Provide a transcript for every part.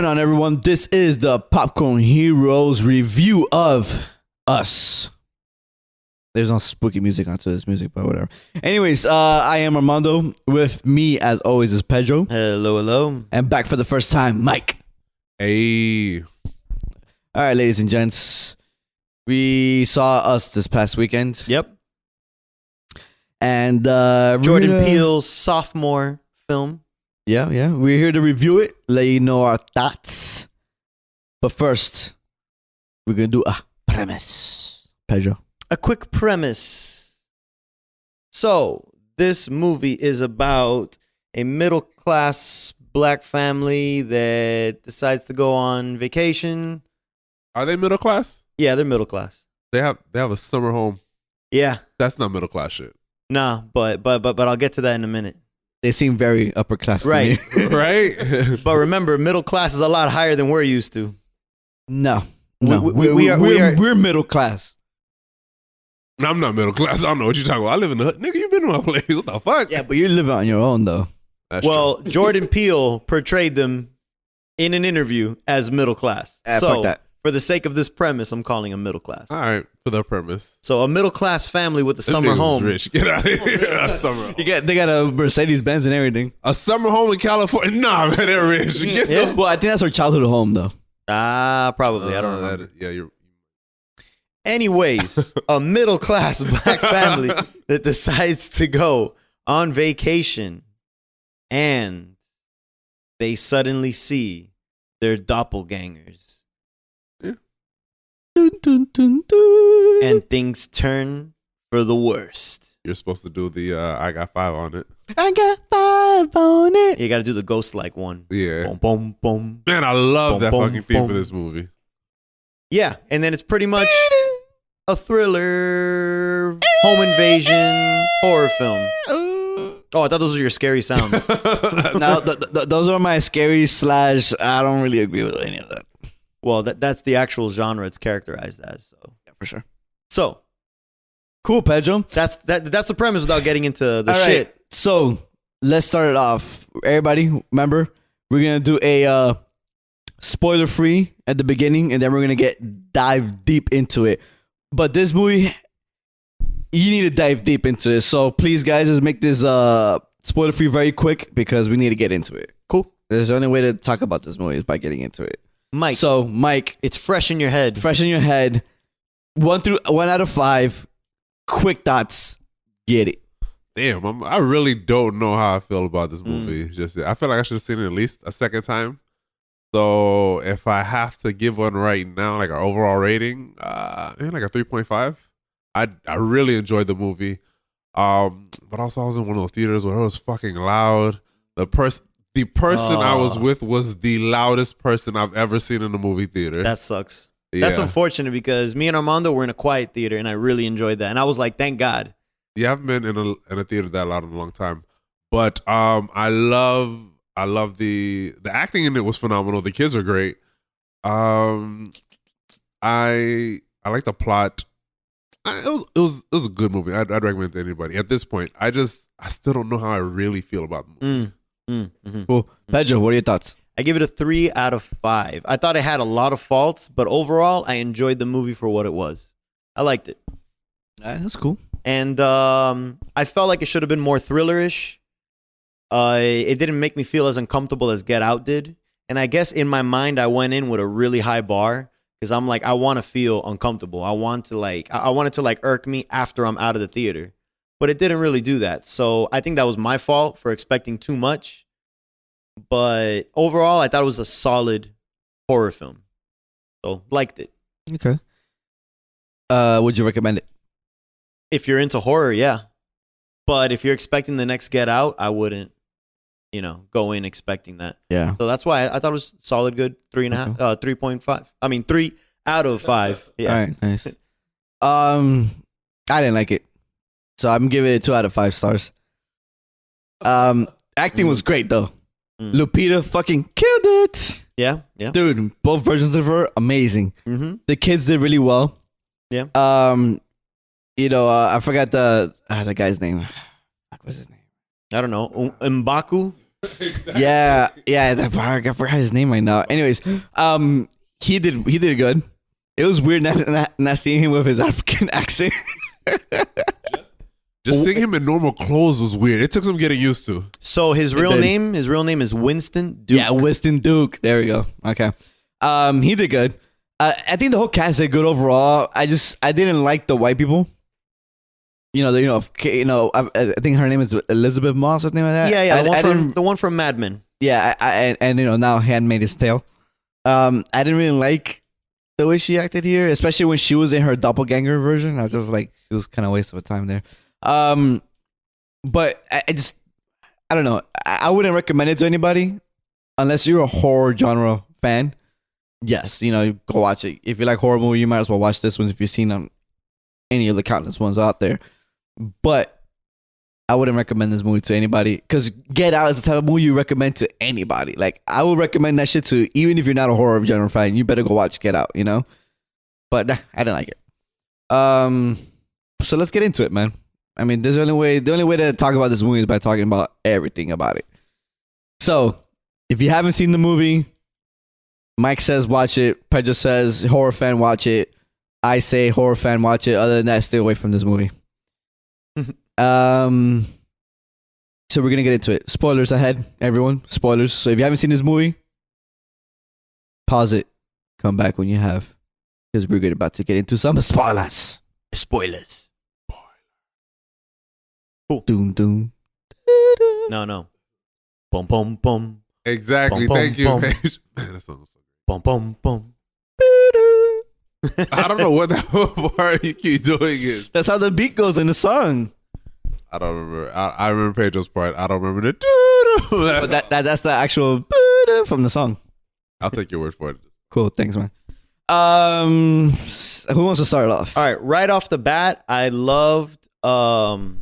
going on, everyone? This is the Popcorn Heroes review of Us. There's no spooky music onto this music, but whatever. Anyways, I am Armando. With me, as always, is Pedro. Hello, hello. And back for the first time, Mike. Hey. All right, ladies and gents. We saw Us this past weekend. Yep. And Jordan Peele's sophomore film. Yeah. We're here to review it, let you know our thoughts. But first, we're going to do a premise. Pedro. A quick premise. So, this movie is about a middle-class black family that decides to go on vacation. Are they middle class? Yeah, they're middle class. They have a summer home. Yeah. That's not middle class shit. Nah, but I'll get to that in a minute. They seem very upper class Right. to me. Right? But remember, middle class is a lot higher than we're used to. No. We're middle class. I'm not middle class. I don't know what you're talking about. I live in the hood. Nigga, you been in my place. What the fuck? Yeah, but you're living on your own, though. That's Well, true. Jordan Peele portrayed them in an interview as middle class. Fuck So, that. for the sake of this premise, I'm calling them middle class. All right, for the premise. So, a middle class family with a This summer nigga's home. Rich. Get out of here. A summer home. They got a Mercedes Benz and everything. A summer home in California. Nah, man, they're rich. Get Yeah. Well, I think that's our childhood home, though. Probably. I don't know. Yeah, you're. Anyways, a middle class black family that decides to go on vacation and they suddenly see their doppelgangers Dun, dun, dun, dun. and things turn for the worst. You're supposed to do the I got 5 on it. I got 5 on it. You got to do the ghost like one. Yeah. Boom, boom, boom. Man, I love Boom, that boom, fucking theme boom. for this movie. Yeah, and then it's pretty much a thriller, home invasion, horror film. Oh, I thought those were your scary sounds. No, those are my scary / I don't really agree with any of that. Well, that's the actual genre it's characterized as. So, Yeah, for sure. so Cool, Pedro. that's the premise without getting into the All right, shit. so let's start it off. Everybody, remember, we're going to do a spoiler-free at the beginning, and then we're going to dive deep into it. But this movie, you need to dive deep into it. So please, guys, let's make this spoiler-free very quick because we need to get into it. Cool. There's the only way to talk about this movie is by getting into it. Mike, So, Mike, it's fresh in your head. fresh in your head, 1 out of 5, quick thoughts, get it. Damn, I really don't know how I feel about this movie. Just I feel like I should have seen it at least a second time. So if I have to give one right now, like our overall rating, maybe like a 3.5. I really enjoyed the movie. But also I was in one of those theaters where it was fucking loud. The person I was with was the loudest person I've ever seen in a movie theater. That sucks. Yeah. That's unfortunate because me and Armando were in a quiet theater and I really enjoyed that. And I was like, thank God. Yeah, I haven't been in a theater that loud in a long time. But I love the acting in it was phenomenal. The kids are great. I like the plot. It was a good movie. I'd recommend it to anybody. At this point, I still don't know how I really feel about the movie. Mhm. Cool. Pedro, what are your thoughts? I give it a 3 out of 5. I thought it had a lot of faults, but overall, I enjoyed the movie for what it was. I liked it. That's cool. And I felt like it should have been more thrillerish. It didn't make me feel as uncomfortable as Get Out did. And I guess in my mind, I went in with a really high bar because I'm like, I want to feel uncomfortable. I want it to irk me after I'm out of the theater. But it didn't really do that. So I think that was my fault for expecting too much. But overall, I thought it was a solid horror film. So liked it. Okay. Would you recommend it? If you're into horror, yeah. But if you're expecting the next Get Out, I wouldn't, go in expecting that. Yeah. So that's why I thought it was solid, good 3.5, 3.5. I mean, 3 out of 5. Yeah. All right. Nice. I didn't like it, so I'm giving it 2 out of 5 stars. Acting was great though. Lupita fucking killed it. Yeah. Dude, both versions of her amazing. Mm-hmm. The kids did really well. Yeah. I forgot the guy's name. What was his name? I don't know. M'Baku? Yeah, I forgot his name right now. Anyways, he did good. It was weird not seeing him with his African accent. Just seeing him in normal clothes was weird. It took some getting used to. So his real name is Winston Duke. Yeah, Winston Duke. There we go. Okay. He did good. I think the whole cast did good overall. I didn't like the white people. I think her name is Elizabeth Moss or something like that. Yeah, the one from Mad Men. Yeah, and now Handmaid's Tale. I didn't really like the way she acted here, especially when she was in her doppelganger version. I was just like, she was kind of a waste of time there. But I don't know. I wouldn't recommend it to anybody unless you're a horror genre fan. Yes, go watch it. If you like horror movie, you might as well watch this one if you've seen any of the countless ones out there. But I wouldn't recommend this movie to anybody because Get Out is the type of movie you recommend to anybody. Like, I would recommend that shit to, even if you're not a horror genre fan, you better go watch Get Out, But I didn't like it. So let's get into it, man. I mean, the only way to talk about this movie is by talking about everything about it. So, if you haven't seen the movie, Mike says watch it. Pedro says horror fan watch it. I say horror fan watch it. Other than that, stay away from this movie. So we're gonna get into it. Spoilers ahead, everyone. Spoilers. So if you haven't seen this movie, pause it. Come back when you have, because we're about to get into some spoilers. Spoilers. Cool. Doom doom. No. Boom boom boom. Exactly. Bum, Thank you, bum, Paige. Man, that song was so Boom boom boom. good. I don't know what that part you keep doing is. That's how the beat goes in the song. I don't remember. I remember Pedro's part. I don't remember the. But that's the actual from the song. I'll take your word for it. Cool. Thanks, man. Who wants to start off? All right off the bat, I loved the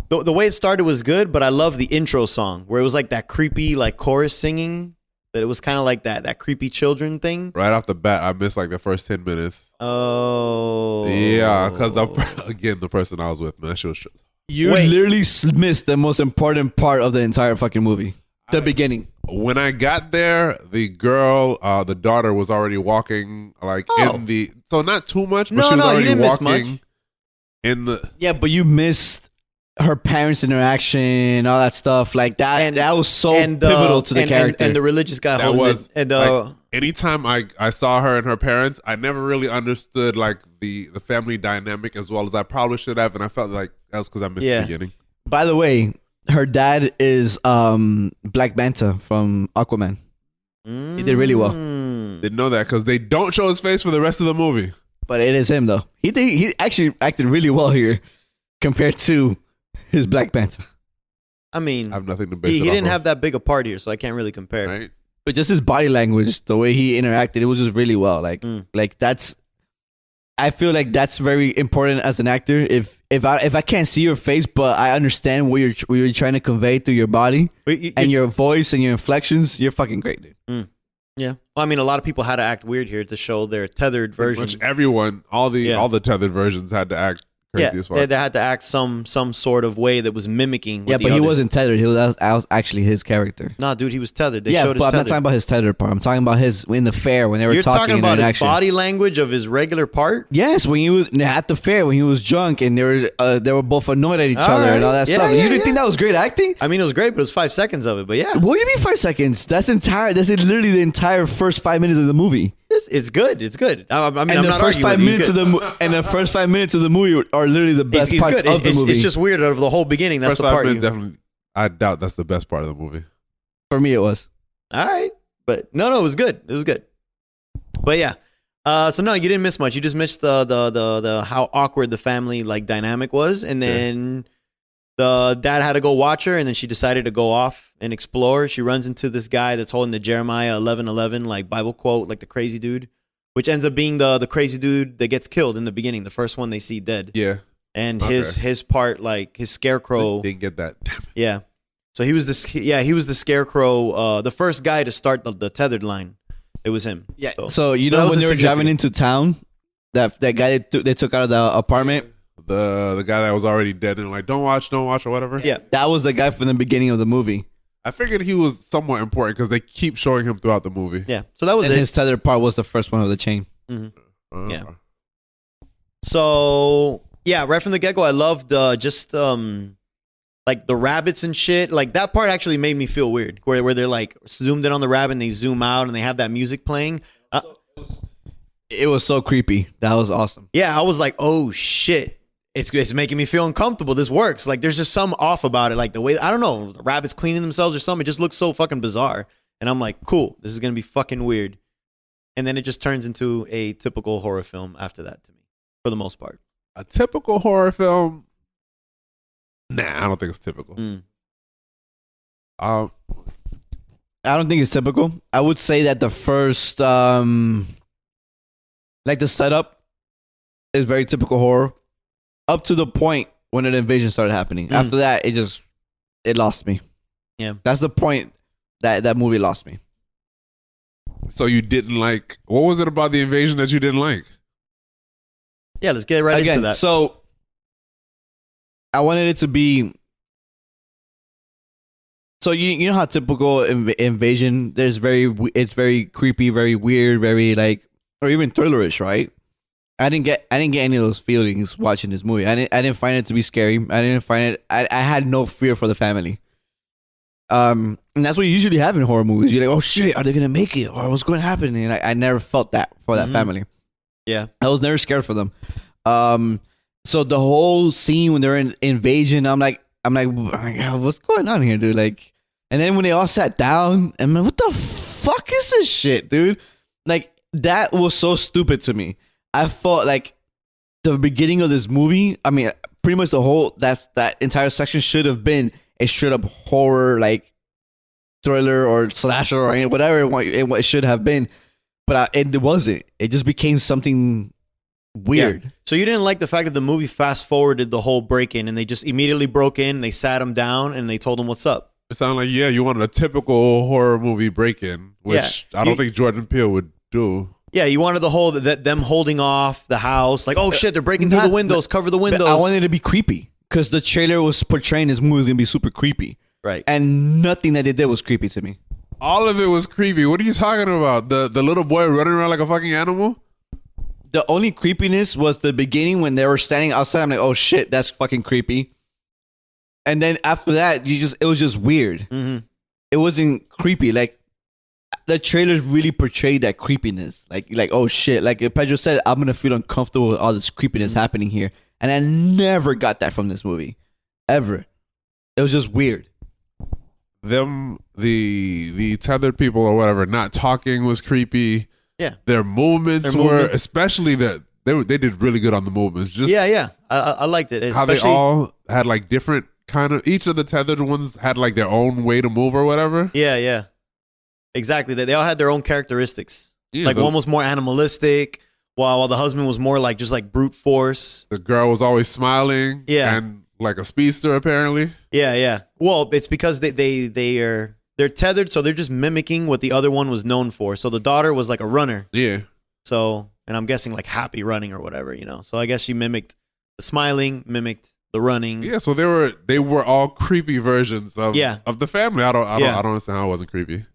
way it started was good, but I loved the intro song where it was like that creepy like chorus singing. That it was kind of like that creepy children thing. Right off the bat, I missed like the first 10 minutes. Oh. Yeah, because the person I was with, man, she was. You literally missed the most important part of the entire fucking movie. The beginning. When I got there, the girl, the daughter was already walking in the. So not too much, but she was already you didn't walking miss much. in the. Yeah, but you missed her parents' interaction, all that stuff like that, and that was so pivotal to the character. And the religious guy That holding was it. And anytime I saw her and her parents, I never really understood like the family dynamic as well as I probably should have, and I felt like that was because I missed the beginning. By the way, her dad is Black Manta from Aquaman. He did really well. Didn't know that because they don't show his face for the rest of the movie. But it is him though. He actually acted really well here compared to his Black Panther. I mean, I have nothing to base he it didn't off have that big a part here, so I can't really compare. Right? But just his body language, the way he interacted, it was just really well. Like that's. I feel like that's very important as an actor. If I can't see your face, but I understand what you're trying to convey through your body and your voice and your inflections, you're fucking great, dude. Yeah. Well, I mean, a lot of people had to act weird here to show their tethered versions. Everyone, all the tethered versions had to act crazy as fuck. They had to act some sort of way that was mimicking. Yeah, but he wasn't tethered. That was actually his character. Nah, dude, he was tethered. They yeah, showed his but I'm tethered. not talking about his tethered part. I'm talking about his in the fair when they were You're talking about his action. body language of his regular part. Yes, when he was at the fair when he was drunk and they were both annoyed at each other and all that stuff. You didn't think that was great acting? I mean, it was great, but it was 5 seconds of it. But yeah, what do you mean 5 seconds? That's literally the entire first 5 minutes of the movie. It's good. It's good. I mean, and the first 5 minutes of the first 5 minutes of the movie are literally the best parts of the movie. It's just weird out of the whole beginning. That's first the part. Definitely, I doubt that's the best part of the movie. For me, it was. All right, but no, it was good. It was good. But yeah, so no, you didn't miss much. You just missed the how awkward the family like dynamic was, and then the dad had to go watch her, and then she decided to go off and explore. She runs into this guy that's holding the Jeremiah 11:11 like Bible quote, like the crazy dude, which ends up being the crazy dude that gets killed in the beginning, the first one they see dead. Yeah, and his part, like his scarecrow. Didn't get that. Damn it. Yeah, so he was the scarecrow, the first guy to start the tethered line. It was him. Yeah. So you know when they were driving into town, that guy they took out of the apartment. the guy that was already dead and like don't watch or whatever. Yeah. That was the guy from the beginning of the movie. I figured he was somewhat important because they keep showing him throughout the movie. Yeah. So that was And it. his tether part was the first one of the chain. Yeah. So yeah, right from the get go, I loved just like the rabbits and shit. Like that part actually made me feel weird, where they're like zoomed in on the rabbit and they zoom out and they have that music playing. It was so creepy. That was awesome. Yeah, I was like, oh shit. It's making me feel uncomfortable. This works. Like there's just some off about it. Like the way, I don't know, the rabbits cleaning themselves or something. It just looks so fucking bizarre. And I'm like, cool, this is gonna be fucking weird. And then it just turns into a typical horror film after that to me, for the most part. A typical horror film. Nah, I don't think it's typical. I don't think it's typical. I would say that the first, like the setup is very typical horror up to the point when an invasion started happening. After that, it lost me. Yeah. That's the point that movie lost me. So you didn't like, what was it about the invasion that you didn't like? Yeah, let's get right into that. So I wanted it to be. So you know how typical invasion. It's very creepy, very weird, very like, or even thrillerish, right? I didn't get any of those feelings watching this movie. I didn't find it to be scary. I didn't find it. I had no fear for the family. And that's what you usually have in horror movies. You're like, oh shit, are they gonna make it? Or what's going to happen? And I never felt that for that family. Yeah, I was never scared for them. So the whole scene when they're in invasion, I'm like, what's going on here, dude? Like, and then when they all sat down, I'm like, what the fuck is this shit, dude? Like, that was so stupid to me. I felt like the beginning of this movie, I mean, pretty much that entire section should have been a straight up horror, like thriller or slasher or whatever it should have been. But it wasn't. It just became something weird. Yeah. So you didn't like the fact that the movie fast forwarded the whole break in and they just immediately broke in, they sat him down and they told him what's up. It sounded like, yeah, you wanted a typical horror movie break-in, which I don't think Jordan Peele would do. Yeah, you wanted the whole them holding off the house, like, oh shit, they're breaking through the windows, cover the windows. I wanted it to be creepy because the trailer was portraying this movie was gonna be super creepy, right? And nothing that they did was creepy to me. All of it was creepy. What are you talking about? The little boy running around like a fucking animal? The only creepiness was the beginning when they were standing outside. I'm like, oh shit, that's fucking creepy. And then after that, it was just weird. Mm-hmm. It wasn't creepy. Like the trailers really portrayed that creepiness. Like oh shit. Like Pedro said, I'm gonna feel uncomfortable with all this creepiness happening here. And I never got that from this movie, ever. It was just weird. The tethered people or whatever not talking was creepy. Yeah, their movements were, especially that they did really good on the movements. Just I liked it. How they all had like different kind of, each of the tethered ones had like their own way to move or whatever. Yeah, exactly. They all had their own characteristics. Yeah, like one was more animalistic, while the husband was more like just like brute force. The girl was always smiling. Yeah, and like a speedster apparently. Yeah. Well, it's because they're tethered, so they're just mimicking what the other one was known for. So the daughter was like a runner. Yeah. So, and I'm guessing like happy running or whatever, you know. So I guess she mimicked the smiling, mimicked the running. Yeah. So they were all creepy versions of the family. I don't understand how it wasn't creepy.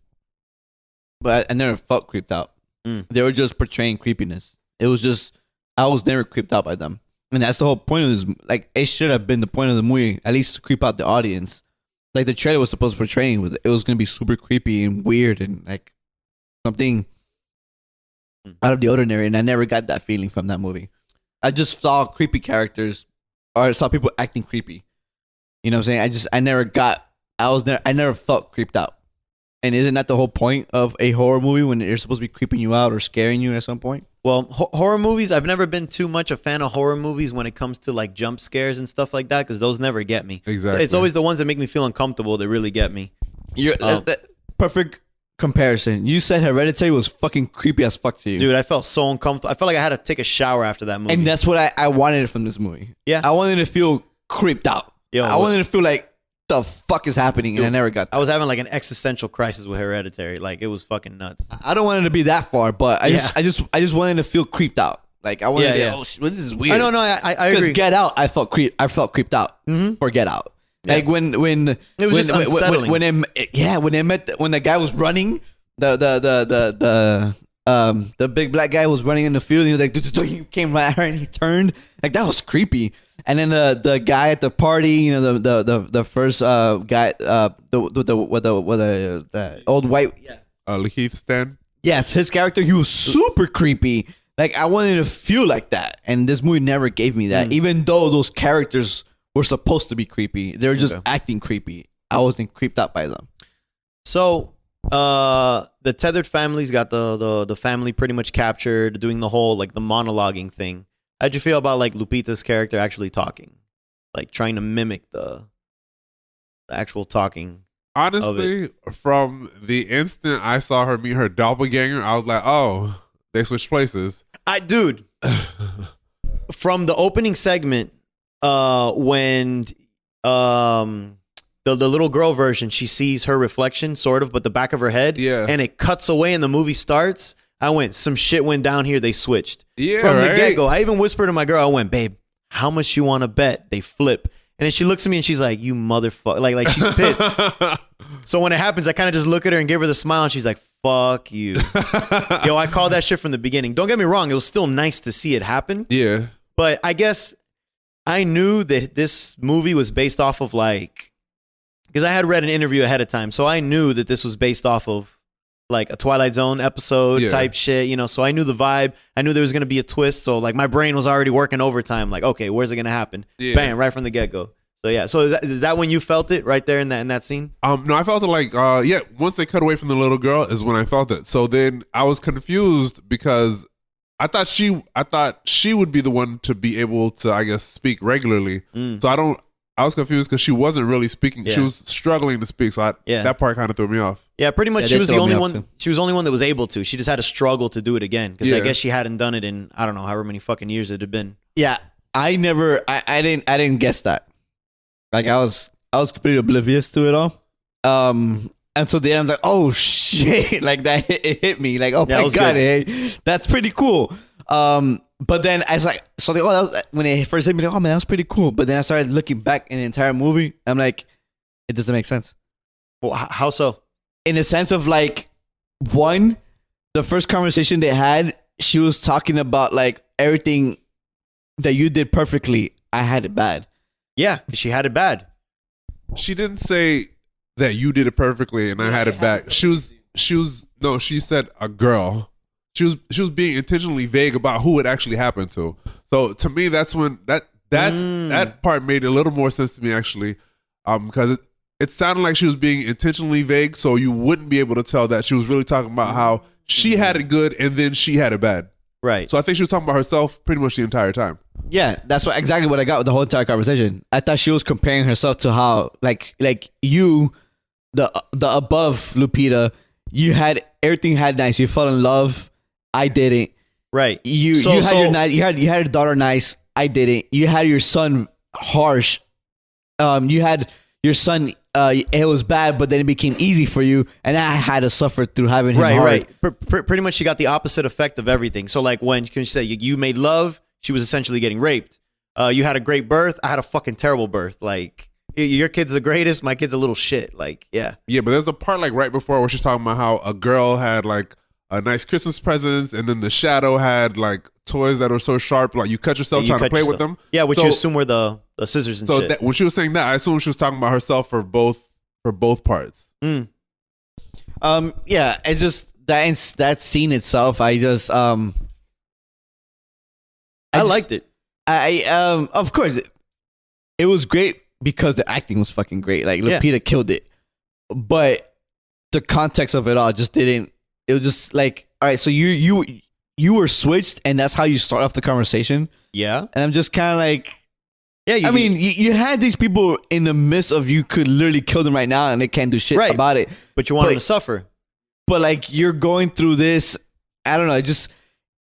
But I never felt creeped out. They were just portraying creepiness. It was just, I was never creeped out by them. And that's the whole point of this. Like, it should have been the point of the movie, at least to creep out the audience. Like, the trailer was supposed to portray it was going to be super creepy and weird and like something out of the ordinary. And I never got that feeling from that movie. I just saw creepy characters, or I saw people acting creepy. You know what I'm saying? I never felt creeped out. And isn't that the whole point of a horror movie, when they're supposed to be creeping you out or scaring you at some point? Well, horror movies, I've never been too much a fan of horror movies when it comes to like jump scares and stuff like that, because those never get me. Exactly. It's always the ones that make me feel uncomfortable that really get me. That perfect comparison. You said Hereditary was fucking creepy as fuck to you. Dude, I felt so uncomfortable. I felt like I had to take a shower after that movie. And that's what I wanted from this movie. Yeah. I wanted to feel creeped out. I wanted to feel like, the fuck is happening? And I never got that. I was having like an existential crisis with Hereditary. Like, it was fucking nuts. I don't want it to be that far, but I just wanted to feel creeped out. Like I wanted Yeah, to. Oh, this is weird. I know, no, I agree. Get Out, I felt creeped out for Get Out. Like when It was just unsettling. when the guy was running, the big black guy was running in the field. And he was like, he came right at her and he turned. Like that was creepy. And then the guy at the party, you know, the first guy, the old white, Lakeith Stan. yes, his character, he was super creepy. Like I wanted to feel like that, and this movie never gave me that. Even though those characters were supposed to be creepy, they were just acting creepy. I wasn't creeped out by them. So, the tethered family's got the family pretty much captured, doing the whole like the monologuing thing. How'd you feel about like Lupita's character actually talking, like trying to mimic the actual talking? Honestly, from the instant I saw her meet her doppelganger, I was like, oh, they switched places. Dude, from the opening segment, when the little girl version, she sees her reflection, sort of, but the back of her head, and it cuts away and the movie starts. I went, some shit went down here. They switched. Yeah, from the right? get-go. I even whispered to my girl, I went, babe, how much you want to bet they flip? And then she looks at me and she's like, you motherfucker. Like she's pissed. So when it happens, I kind of just look at her and give her the smile and she's like, fuck you. Yo, I called that shit from the beginning. Don't get me wrong. It was still nice to see it happen. Yeah. But I guess I knew that this movie was based off of like, because I had read an interview ahead of time. So I knew that this was based off of like a Twilight Zone episode type shit, you know, so I knew the vibe. I knew there was going to be a twist. So like my brain was already working overtime. Like, okay, where's it going to happen? Yeah. Bam, right from the get-go. So yeah, so is that when you felt it right there in that scene? No, I felt it like, once they cut away from the little girl is when I felt it. So then I was confused because I thought she would be the one to be able to, I guess, speak regularly. So I was confused because she wasn't really speaking. Yeah. She was struggling to speak. So that part kind of threw me off. Yeah, pretty much. Yeah, She was the throw me only off one. too. She was the only one that was able to. She just had to struggle to do it again because I Yeah. guess she hadn't done it in I don't know however many fucking years it had been. Yeah, I didn't guess that. Like I was completely oblivious to it all. And so then I'm like, oh shit, like that it hit me. Like, oh Yeah, that my was god, good. hey, that's pretty cool. But then I was like, so like, when it first hit me, like, oh man, that was pretty cool. But then I started looking back in the entire movie. I'm like, it doesn't make sense. Well, how so? In the sense of like, one, the first conversation they had, she was talking about like everything that you did perfectly. I had it bad. Yeah, 'cause she had it bad. She didn't say that you did it perfectly and I had it back. She said a girl. She was being intentionally vague about who it actually happened to. So to me, that's when that part made a little more sense to me actually, because it sounded like she was being intentionally vague, so you wouldn't be able to tell that she was really talking about how she had it good and then she had it bad. Right. So I think she was talking about herself pretty much the entire time. Yeah, that's exactly what I got with the whole entire conversation. I thought she was comparing herself to how like you, the above Lupita, you had everything had nice. You fell in love. I didn't. Right. You had your daughter nice. I didn't. You had your son harsh. You had your son. It was bad, but then it became easy for you, and I had to suffer through having him hard. Right. Pretty much, she got the opposite effect of everything. So, like when she said you made love, she was essentially getting raped. You had a great birth. I had a fucking terrible birth. Like your kid's the greatest. My kid's a little shit. Like yeah. Yeah, but there's a part like right before where she's talking about how a girl had like a nice Christmas presents, and then the shadow had like toys that were so sharp, like you cut yourself trying to play with them. Yeah, which you assume were the scissors and shit. So when she was saying that, I assume she was talking about herself for both parts. Mm. Yeah, it's just that scene itself. I liked it. Of course, it was great because the acting was fucking great. Like Lupita killed it, but the context of it all just didn't. It was just like, all right, so you were switched, and that's how you start off the conversation. Yeah, and I'm just kind of like, yeah. You had these people in the midst of you could literally kill them right now, and they can't do shit about it. But you want them to suffer. But like you're going through this, I don't know. It just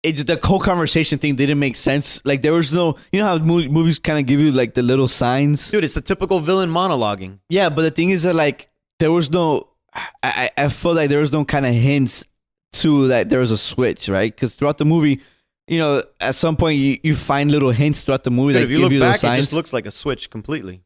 the whole conversation thing didn't make sense. Like there was no, you know how movies kind of give you like the little signs. Dude, it's the typical villain monologuing. Yeah, but the thing is that like there was no. I felt like there was no kind of hints to that there was a switch, right? Because throughout the movie, you know, at some point you find little hints throughout the movie Dude, that if you give look you back, those signs. it just looks like a switch completely.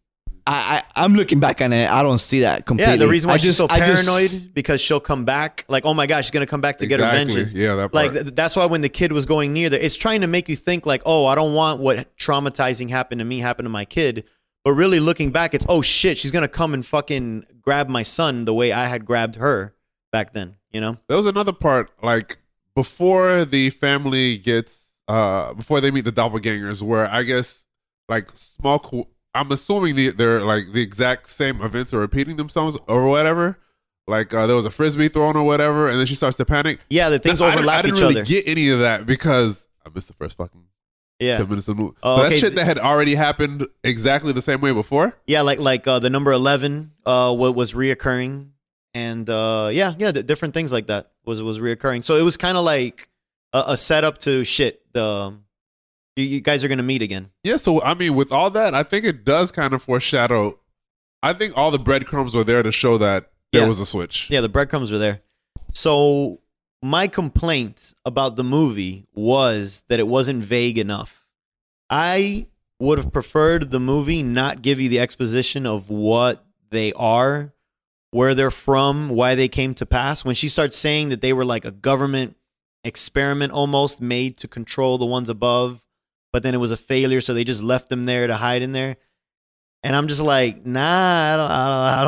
I'm looking back on it. I don't see that completely. Yeah, the reason why she's so I just- paranoid because she'll come back. Like, oh my gosh, she's gonna come back to get her vengeance. Yeah, that Like part. that's why when the kid was going near there, it's trying to make you think like, oh, I don't want what traumatizing happened to me happen to my kid. But really looking back, it's oh shit, she's gonna come and fucking grab my son the way I had grabbed her back then. You know? There was another part, like before the family gets, before they meet the doppelgangers, where I guess like I'm assuming they're like the exact same events are repeating themselves or whatever. Like there was a frisbee thrown or whatever, and then she starts to panic. Yeah, the things I overlap didn't each really other. get any of that because I missed the first fucking 10 minutes of the movie. Oh, But okay. that shit that had already happened exactly the same way before. Yeah, like the number 11 what was reoccurring, and the different things like that was reoccurring. So it was kind of like a setup to shit. You guys are gonna meet again. Yeah, so I mean, with all that, I think it does kind of foreshadow. I think all the breadcrumbs were there to show that there was a switch. Yeah, the breadcrumbs were there. So my complaint about the movie was that it wasn't vague enough. I would have preferred the movie not give you the exposition of what they are, where they're from, why they came to pass. When she starts saying that they were like a government experiment almost made to control the ones above, but then it was a failure, so they just left them there to hide in there. And I'm just like, nah,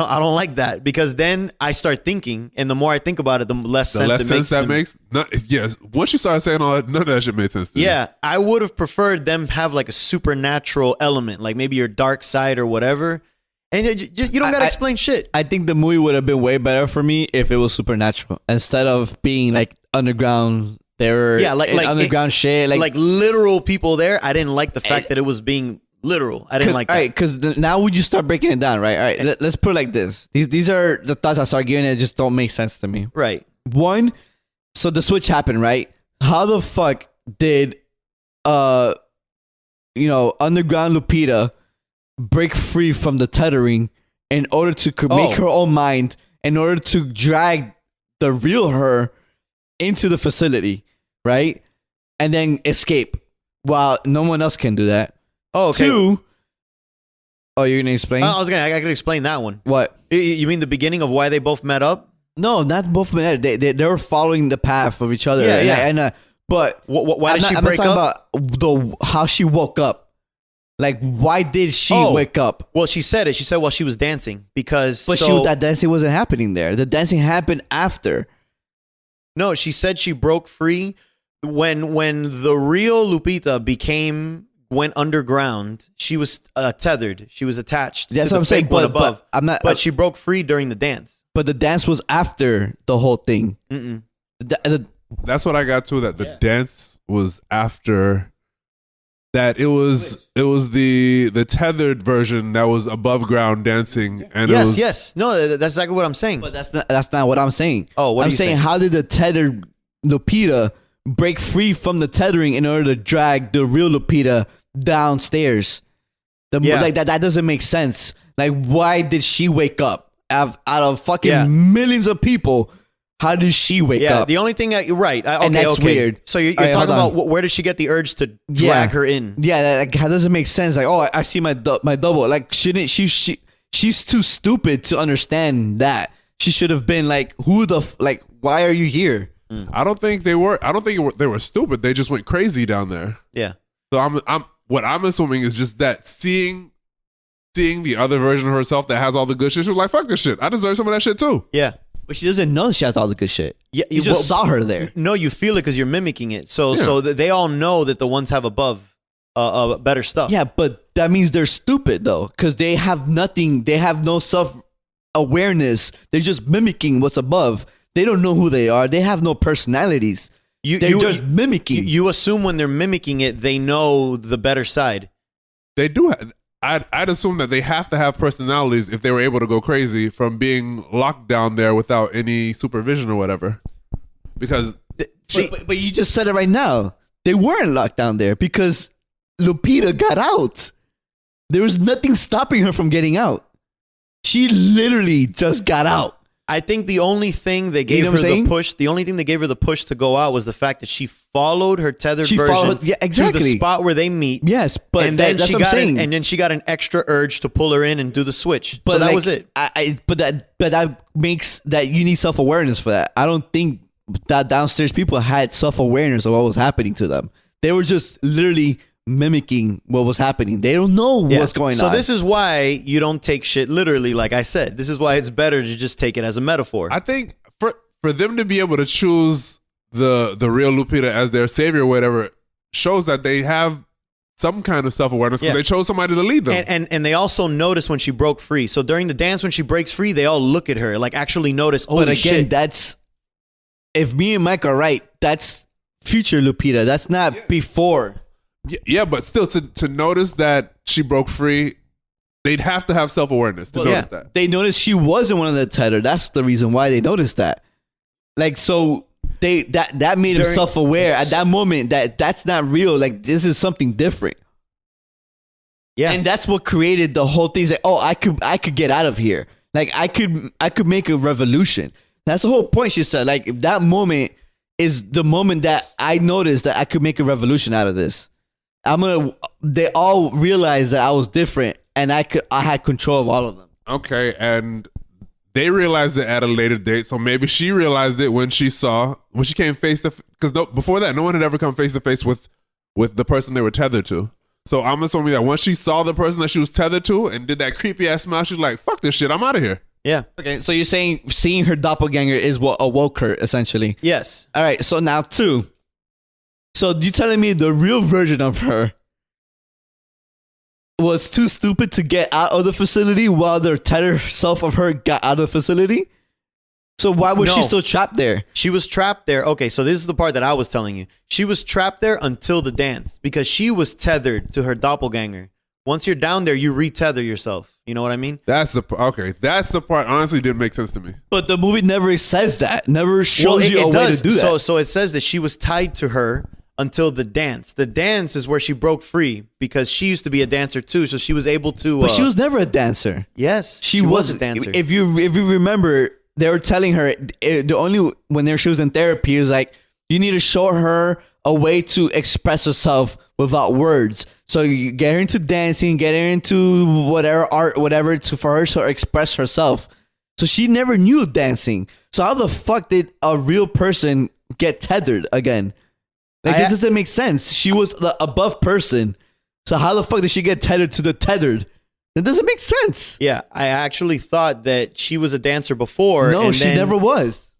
I don't like that, because then I start thinking, and the more I think about it, the less The sense less it sense makes. that makes. Yes, once you started saying all that, none of that shit made sense to me. Yeah, I would have preferred them have like a supernatural element, like maybe your dark side or whatever. And you don't gotta explain shit. I think the movie would have been way better for me if it was supernatural instead of being like underground. Yeah, like underground shit, like literal people there. I didn't like the fact that it was being literal. I didn't like that. All right, because now would you start breaking it down, right? All right, let's put it like this. These are the thoughts I start giving. It just don't make sense to me. Right. One, so the switch happened, right? How the fuck did, underground Lupita break free from the tethering in order to make her own mind, in order to drag the real her into the facility, right? And then escape while no one else can do that. Oh, okay. Two, you're gonna explain? I could explain that one. What? You mean the beginning of why they both met up? No, not both of them. They were following the path of each other. Yeah. But Why did she break I'm up? not talking about how she woke up. Like, why did she wake up? Well, she said it. She said while she was dancing because. But that dancing wasn't happening there. The dancing happened after. No, she said she broke free when the real Lupita went underground. She was tethered. She was attached. That's to what the I'm saying. fake one above. But I'm not. But she broke free during the dance. But the dance was after the whole thing. Mm-mm. That's what I got to. That the dance was after. That it was the tethered version that was above ground dancing, and yes. No, that's exactly what I'm saying. But that's not what I'm saying. Oh, what are I'm you saying? saying? How did the tethered Lupita break free from the tethering in order to drag the real Lupita downstairs? Like that doesn't make sense. Like, why did she wake up out of fucking millions of people? How did she wake up? Yeah, the only thing right. And that's weird. So you're All right, talking hold about where did she get the urge to drag her in? Yeah, that doesn't make sense. Like, I see my double. Like, shouldn't she's too stupid to understand that. She should have been like, why are you here? I don't think they were. I don't think they were stupid. They just went crazy down there. Yeah. So what I'm assuming is just that seeing the other version of herself that has all the good shit. She was like, fuck this shit. I deserve some of that shit too. Yeah. But she doesn't know she has all the good shit. Yeah, you just saw her there. No, you feel it because you're mimicking it. So they all know that the ones have above better stuff. Yeah, but that means they're stupid though, because they have nothing. They have no self-awareness. They're just mimicking what's above. They don't know who they are. They have no personalities. They're just mimicking. You assume when they're mimicking it, they know the better side. They do. I'd assume that they have to have personalities if they were able to go crazy from being locked down there without any supervision or whatever. Because but you just said it right now. They weren't locked down there because Lupita got out. There was nothing stopping her from getting out. She literally just got out. I think the only thing they gave know her what I'm the saying? push, the only thing they gave her the push to go out was the fact that she followed her tethered version yeah, to exactly. the spot where they meet. Yes, but and then that's she what I'm got saying. and then she got an extra urge to pull her in and do the switch. But So that like, was it. But that makes that you need self awareness for that. I don't think that downstairs people had self awareness of what was happening to them. They were just literally mimicking what was happening. They don't know what's going on. So this is why you don't take shit literally, like I said. This is why it's better to just take it as a metaphor. I think for them to be able to choose the real Lupita as their savior or whatever shows that they have some kind of self-awareness because they chose somebody to lead them. And they also notice when she broke free. So during the dance when she breaks free, they all look at her, like actually notice, holy but again, shit. that's if me and Mike are right, that's future Lupita. That's not before. Yeah, but still to notice that she broke free, they'd have to have self-awareness to notice that. They noticed she wasn't one of the tether. That's the reason why they noticed that. Like, so that made them self-aware at that moment that that's not real. Like, this is something different. Yeah. And that's what created the whole thing. It's like, oh, I could get out of here. Like, I could make a revolution. That's the whole point. She said, like, that moment is the moment that I noticed that I could make a revolution out of this. They all realized that I was different and I had control of all of them. Okay, and they realized it at a later date, so maybe she realized it when she came face to face, because before that, no one had ever come face to face with the person they were tethered to. So I'm assuming that once she saw the person that she was tethered to and did that creepy ass smile, she's like, fuck this shit, I'm out of here. Yeah. Okay, so you're saying seeing her doppelganger is what awoke her, essentially. Yes. All right, so now 2. So you telling me the real version of her was too stupid to get out of the facility while the tether self of her got out of the facility? So why was she still trapped there? She was trapped there. Okay, so this is the part that I was telling you. She was trapped there until the dance because she was tethered to her doppelganger. Once you're down there, you retether yourself. You know what I mean? That's the part honestly didn't make sense to me. But the movie never says that. Never shows you a way to do that. So it says that she was tied to her until the dance. The dance is where she broke free because she used to be a dancer too, so she was able to. But she was never a dancer. Yes, she was a dancer. If you remember, they were telling her when she was in therapy, it was like you need to show her a way to express herself without words. So you get her into dancing, get her into whatever art, whatever, for her to express herself. So she never knew dancing. So how the fuck did a real person get tethered again? Like, this doesn't make sense. She was the above person. So how the fuck did she get tethered to the tethered? It doesn't make sense. Yeah, I actually thought that she was a dancer before. No, she never was.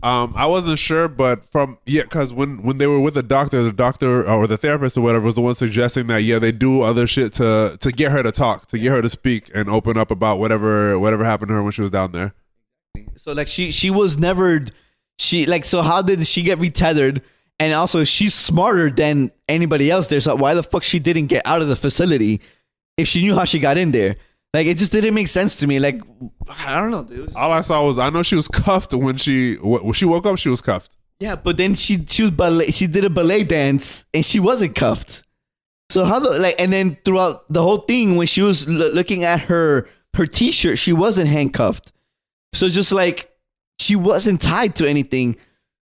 I wasn't sure, but because when they were with the doctor or the therapist or whatever was the one suggesting that they do other shit to get her to talk, to get her to speak and open up about whatever happened to her when she was down there. So like she was never so how did she get retethered? And also she's smarter than anybody else there. So why the fuck she didn't get out of the facility if she knew how she got in there? Like, it just didn't make sense to me. Like, I don't know, dude. All I saw was I know she was cuffed when she woke up. She was cuffed. Yeah, but then she did a ballet dance and she wasn't cuffed. So how and then throughout the whole thing when she was looking at her t-shirt, she wasn't handcuffed. So just like she wasn't tied to anything.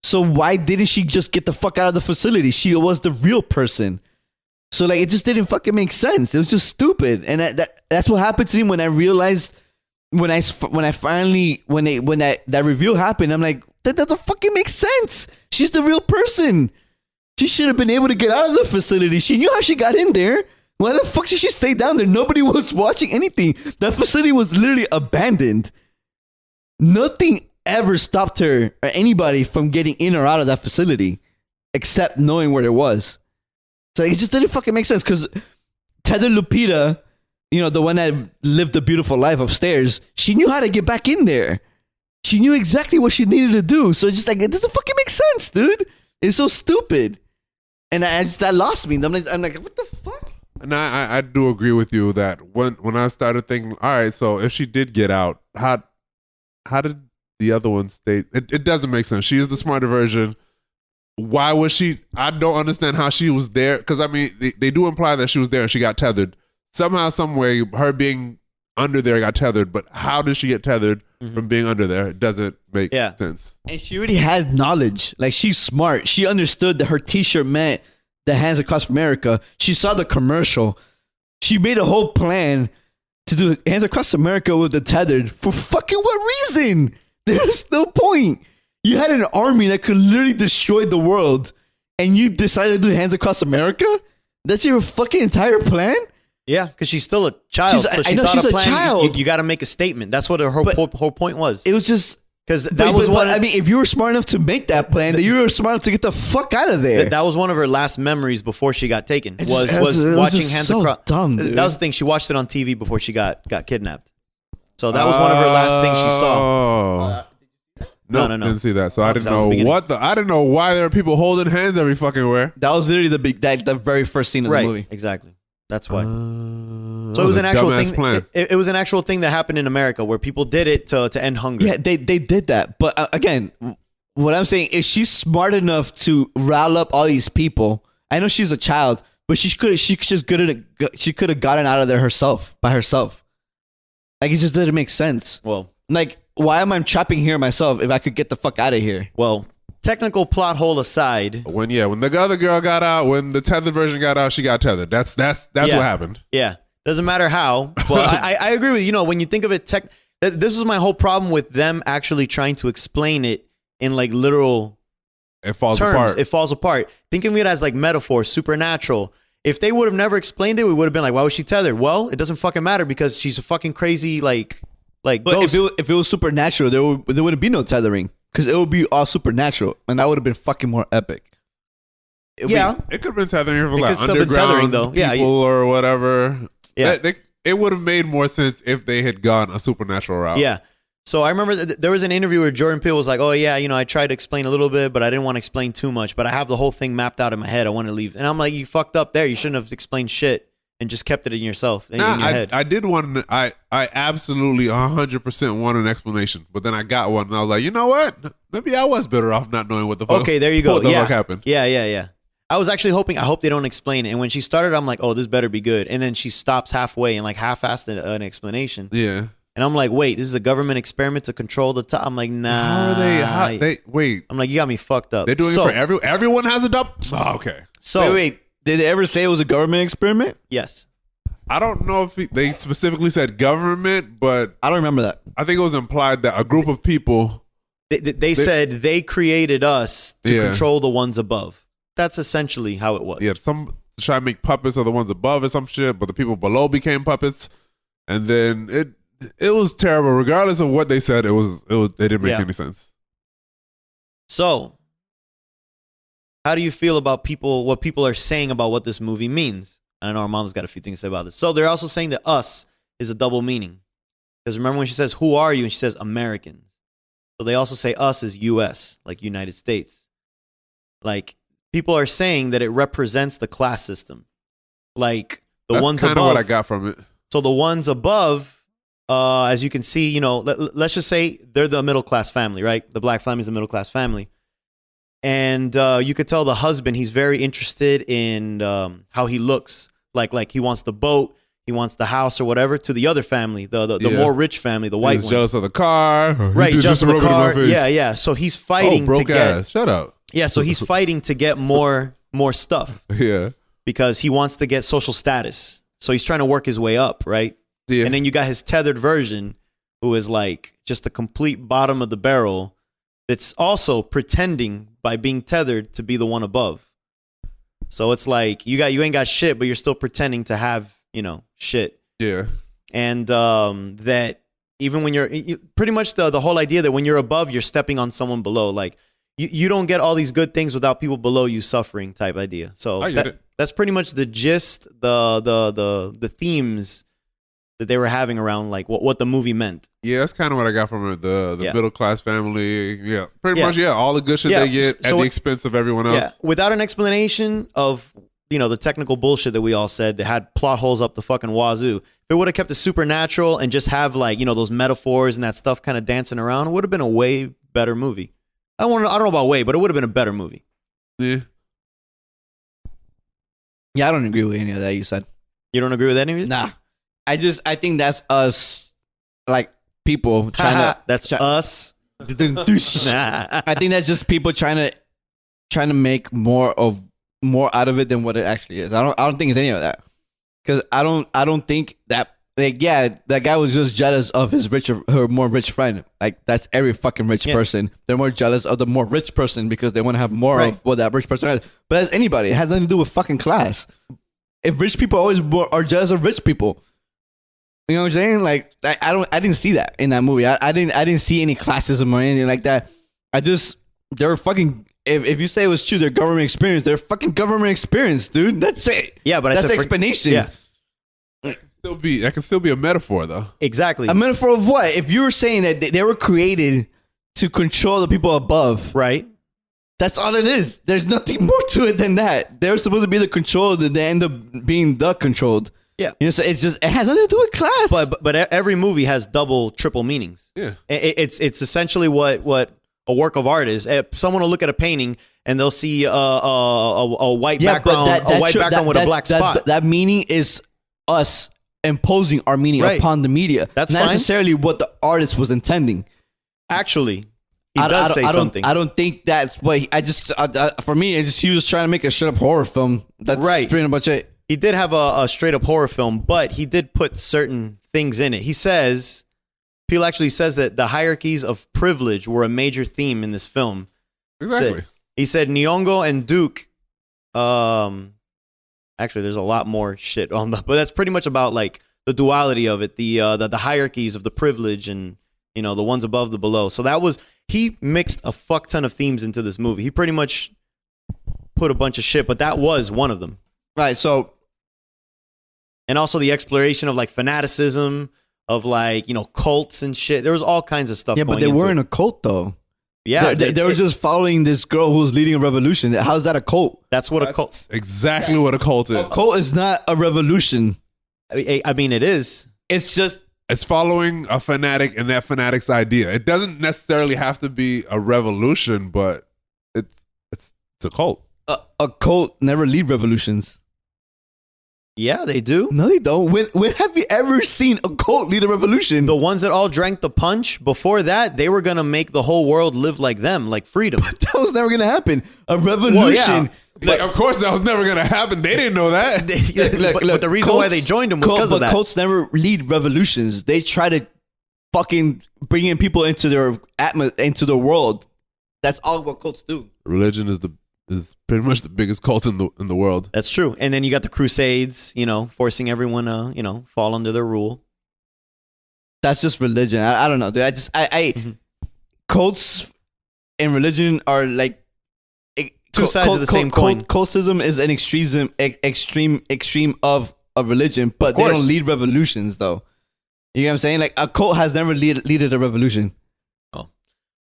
So why didn't she just get the fuck out of the facility? She was the real person. So like it just didn't fucking make sense. It was just stupid, and that's what happened to me when I realized when that reveal happened. I'm like, that doesn't fucking make sense. She's the real person. She should have been able to get out of the facility. She knew how she got in there. Why the fuck did she stay down there? Nobody was watching anything. That facility was literally abandoned. Nothing ever stopped her or anybody from getting in or out of that facility, except knowing where it was. So it just didn't fucking make sense because Tether Lupita, the one that lived a beautiful life upstairs, she knew how to get back in there. She knew exactly what she needed to do. So it's just like, it doesn't fucking make sense, dude. It's so stupid. And that lost me. I'm like, what the fuck? And I do agree with you that when I started thinking, all right, so if she did get out, how did the other one stay? It doesn't make sense. She is the smarter version. Why was she? I don't understand how she was there. Because I mean, they do imply that she was there and she got tethered. Somehow, some way, her being under there got tethered, but how did she get tethered from being under there? It doesn't make sense. And she already had knowledge. Like, she's smart. She understood that her T-shirt meant the Hands Across America. She saw the commercial. She made a whole plan to do Hands Across America with the tethered. For fucking what reason? There's no point. You had an army that could literally destroy the world, and you decided to do Hands Across America? That's your fucking entire plan? Yeah, because she's still a child. I know she's a child. You got to make a statement. That's what her whole point was. It was just... Because that was one. I mean, if you were smart enough to make that plan, then you were smart enough to get the fuck out of there. That was one of her last memories before she got taken. Was watching Hands Across. Dumb, dude. That was the thing. She watched it on TV before she got kidnapped. So that was one of her last things she saw. No, didn't see that. So I didn't know I didn't know why there are people holding hands every fucking where. That was literally the very first scene of the movie. Exactly. That's why. So it was an actual thing. It was an actual thing that happened in America where people did it to end hunger. Yeah, they did that. But again, what I'm saying is she's smart enough to rile up all these people. I know she's a child, but she could have gotten out of there by herself. Like, it just didn't make sense. Well, like, why am I trapping here myself if I could get the fuck out of here? Well, technical plot hole aside, when the other girl got out, when the tethered version got out, she got tethered. That's what happened. Yeah, doesn't matter how. But I agree with you. When you think of it, this was my whole problem with them actually trying to explain it in like literal terms. Apart. It falls apart. Thinking of it as like metaphor, supernatural. If they would have never explained it, we would have been like, why was she tethered? Well, it doesn't fucking matter because she's a fucking crazy like But ghost. if it was supernatural, there wouldn't be no tethering. Because it would be all supernatural, and that would have been fucking more epic. It could have been tethering for like underground tethering, though. people or whatever. Yeah, it would have made more sense if they had gone a supernatural route. Yeah. So I remember there was an interview where Jordan Peele was like, "Oh yeah, I tried to explain a little bit, but I didn't want to explain too much. But I have the whole thing mapped out in my head. I want to leave." And I'm like, "You fucked up there. You shouldn't have explained shit and just kept it in yourself, in your head." I did want. I absolutely 100% want an explanation, but then I got one, and I was like, you know what? Maybe I was better off not knowing what the fuck. Okay, there you go. What the fuck happened? Yeah. I was actually hoping. I hope they don't explain it. And when she started, I'm like, oh, this better be good. And then she stops halfway and like half-assed an explanation. Yeah. And I'm like, wait, this is a government experiment to control the top. I'm like, nah. How are they? Wait. I'm like, you got me fucked up. They're doing it for everyone has a double. Oh, okay. So wait. Did they ever say it was a government experiment? Yes. I don't know if they specifically said government, but I don't remember that. I think it was implied that a group of people. They said they created us to control the ones above. That's essentially how it was. Yeah, some try to make puppets of the ones above or some shit, but the people below became puppets, and then it was terrible. Regardless of what they said, it didn't make any sense. So, how do you feel about what people are saying about what this movie means? I know Armando's got a few things to say about this. So they're also saying that us is a double meaning. Because remember when she says, who are you? And she says, Americans. So they also say us is U.S., like United States. Like, people are saying that it represents the class system. Like, That's ones above. That's kind of what I got from it. So the ones above, as you can see, let's just say they're the middle class family, right? The black family is the middle class family. And you could tell the husband, he's very interested in how he looks. Like he wants the boat, he wants the house or whatever. To the other family, the more rich family, the white one. He's jealous of the car. Right, jealous of the car. Yeah. So he's fighting broke to get... ass. Shut up. Yeah, so he's fighting to get more stuff. Yeah. Because he wants to get social status. So he's trying to work his way up, right? Yeah. And then you got his tethered version, who is like just a complete bottom of the barrel that's also pretending by being tethered to be the one above. So it's like you ain't got shit, but you're still pretending to have, shit. Yeah. And that even when you're pretty much the whole idea that when you're above, you're stepping on someone below. Like you don't get all these good things without people below you suffering type idea. So that's pretty much the gist, the themes that they were having around like what the movie meant. Yeah, that's kind of what I got from it. The middle class family. Yeah, pretty much. Yeah, all the good shit they get at the expense of everyone else. Yeah, without an explanation of the technical bullshit that we all said that had plot holes up the fucking wazoo. If it would have kept it supernatural and just have like those metaphors and that stuff kind of dancing around, it would have been a way better movie. I don't know about way, but it would have been a better movie. Yeah. Yeah, I don't agree with any of that you said. You don't agree with any of it? Nah. I think that's us, like people trying to. That's us. I think that's just people trying to make more out of it than what it actually is. I don't think it's any of that. Because I don't think that, like, yeah, that guy was just jealous of her more rich friend. Like, that's every fucking rich person. They're more jealous of the more rich person because they want to have more of what that rich person has. But that's anybody. It has nothing to do with fucking class. If rich people are jealous of rich people, you know what I'm saying? Like, I didn't see that in that movie. I didn't see any classism or anything like that. They're fucking. If you say it was true, their government experience, they're fucking government experience, dude. That's it. Yeah, but that's the explanation. Yeah. That can still be a metaphor, though. Exactly. A metaphor of what? If you were saying that they were created to control the people above, right? That's all it is. There's nothing more to it than that. They're supposed to be the controlled, and they end up being the controlled. Yeah. You know, so it has nothing to do with class. But every movie has double, triple meanings. Yeah. It's essentially what a work of art is. Someone will look at a painting and they'll see a white background, with a black spot. That meaning is us imposing our meaning upon the media. That's not fine. necessarily what the artist was intending. Actually, he does say something. I don't think that's what for me. He was trying to make a straight up horror film. That's pretty much it. He did have a straight up horror film, but he did put certain things in it. Peele actually says that the hierarchies of privilege were a major theme in this film. Exactly. He said Nyong'o and Duke. Actually, there's a lot more shit on but that's pretty much about like the duality of it, the hierarchies of the privilege, and you know the ones above, the below. So he mixed a fuck ton of themes into this movie. He pretty much put a bunch of shit, but that was one of them. Right. So, and also the exploration of like fanaticism, of like, you know, cults and shit. There was all kinds of stuff. Yeah, but they weren't a cult though. Yeah, they were just following this girl who was leading a revolution. How's that a cult? That's what a cult. Exactly what a cult is. A cult is not a revolution. I mean, it is. It's following a fanatic and that fanatic's idea. It doesn't necessarily have to be a revolution, but it's a cult. A cult never lead revolutions. Yeah, they do. No, they don't. When have you ever seen a cult lead a revolution? The ones that all drank the punch, before that, they were going to make the whole world live like them, like freedom. But that was never going to happen. A revolution. Well, yeah. Like, of course, that was never going to happen. They didn't know that. But the reason why they joined them was because of that. But cults never lead revolutions. They try to fucking bring in people into their world. That's all what cults do. Religion is pretty much the biggest cult in the world. That's true. And then you got the Crusades, you know, forcing everyone to, you know, fall under their rule. That's just religion. I don't know, dude. Cults and religion are like two sides of the same coin. Cultism is an extreme of a religion, but they don't lead revolutions, though. You know what I'm saying? Like, a cult has never leaded a revolution.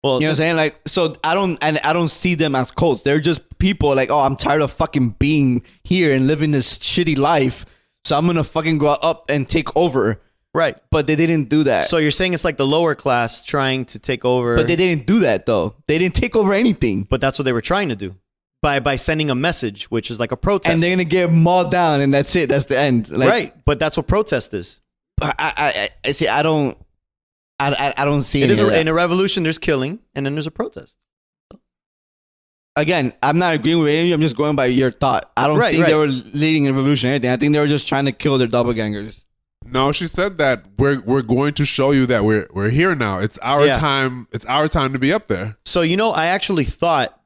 Well, you know what I'm saying? Like, so I don't see them as cults. They're just people like, oh, I'm tired of fucking being here and living this shitty life, so I'm gonna fucking go up and take over. Right. But they didn't do that. So you're saying it's like the lower class trying to take over. But they didn't do that, though. They didn't take over anything. But that's what they were trying to do. By sending a message, which is like a protest. And they're gonna get mauled down, and that's it. That's the end. Like, right. But that's what protest is. I see. I don't see it. In a revolution, there's killing, and then there's a protest. Again, I'm not agreeing with any of you. I'm just going by your thought. I don't think they were leading a revolution or anything. I think they were just trying to kill their doppelgangers. No, she said that we're going to show you that we're here now. It's our time. It's our time to be up there. So, you know, I actually thought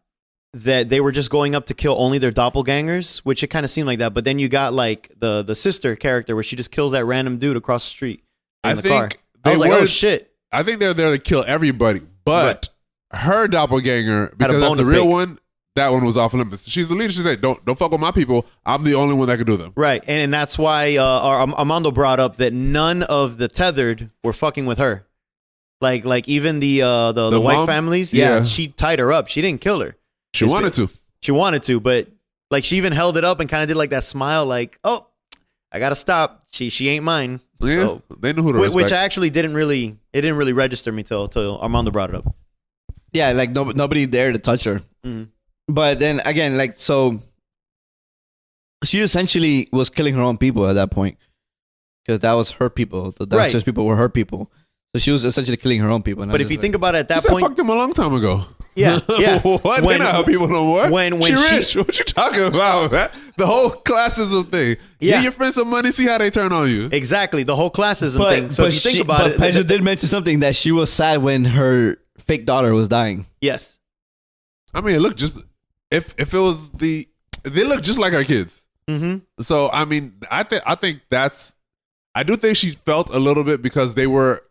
that they were just going up to kill only their doppelgangers, which it kind of seemed like that. But then you got like the sister character where she just kills that random dude across the street in the car. I was like, oh shit. I think they're there to kill everybody, but her doppelganger, because that's the real one, that one was off limits. She's the leader. She said, "Don't fuck with my people. I'm the only one that can do them." Right, and that's why Armando brought up that none of the tethered were fucking with her. Like even the white mom? families, she tied her up. She didn't kill her. She wanted to, but like she even held it up and kind of did like that smile, like, "Oh, I gotta stop. She ain't mine." Yeah, so, they knew who to respect. Which I actually didn't really register me till Armando brought it up. Yeah, like nobody dared to touch her. Mm-hmm. But then again, like, so she essentially was killing her own people at that point. because that was her people. The downstairs people were her people. So she was essentially killing her own people. But if you think about it, at that She point, fucked them a long time ago. yeah. What? They're not her people no more. when she she- rich. What you talking about, man? The whole classism thing. Yeah. Give your friends some money, see how they turn on you. Exactly, the whole classism thing. So if you think about it, Pedro did mention something that she was sad when her fake daughter was dying. yes, I mean, it looked just if it was they look just like her kids. mm-hmm. So I mean, I think that's. I do think she felt a little bit because they were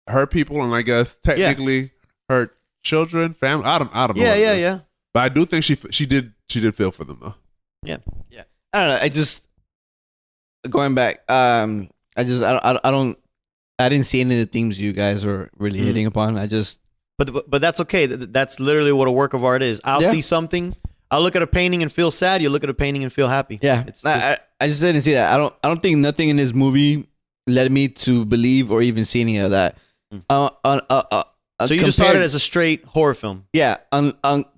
her people, and I guess technically her children, family. I don't know. Yeah. But I do think she did feel for them though. I don't know. I just going back. I didn't see any of the themes you guys were really hitting upon. But that's okay. That's literally what a work of art is. I'll see something. I'll look at a painting and feel sad. You look at a painting and feel happy. Yeah, I just didn't see that. I don't think nothing in this movie led me to believe or even see any of that. So you just saw it as a straight horror film. Yeah,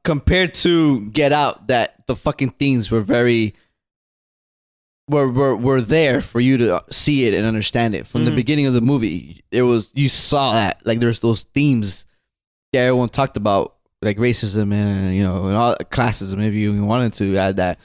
compared to Get Out, that the fucking themes were very were there for you to see it and understand it from the beginning of the movie. You saw that, like, there's those themes that everyone talked about, like racism and and all classism. If you even wanted to add that,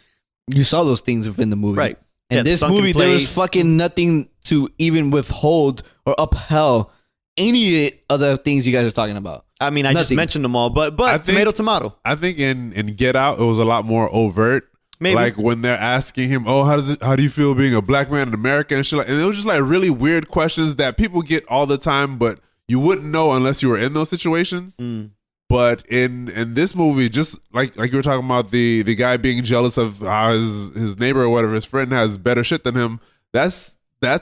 you saw those things within the movie, Right? And Yeah, the this sunken movie, there was place. fucking nothing to even withhold or upheld any of the things you guys are talking about. I mean, I just Nothing. mentioned them all, but I think- tomato. I think in Get Out it was a lot more overt. Maybe. Like when they're asking him, "Oh, how do you feel being a black man in America?" and shit like, and it was just like really weird questions that people get all the time, but you wouldn't know unless you were in those situations. But in this movie, just like you were talking about the guy being jealous of how his neighbor or whatever, his friend has better shit than him. That's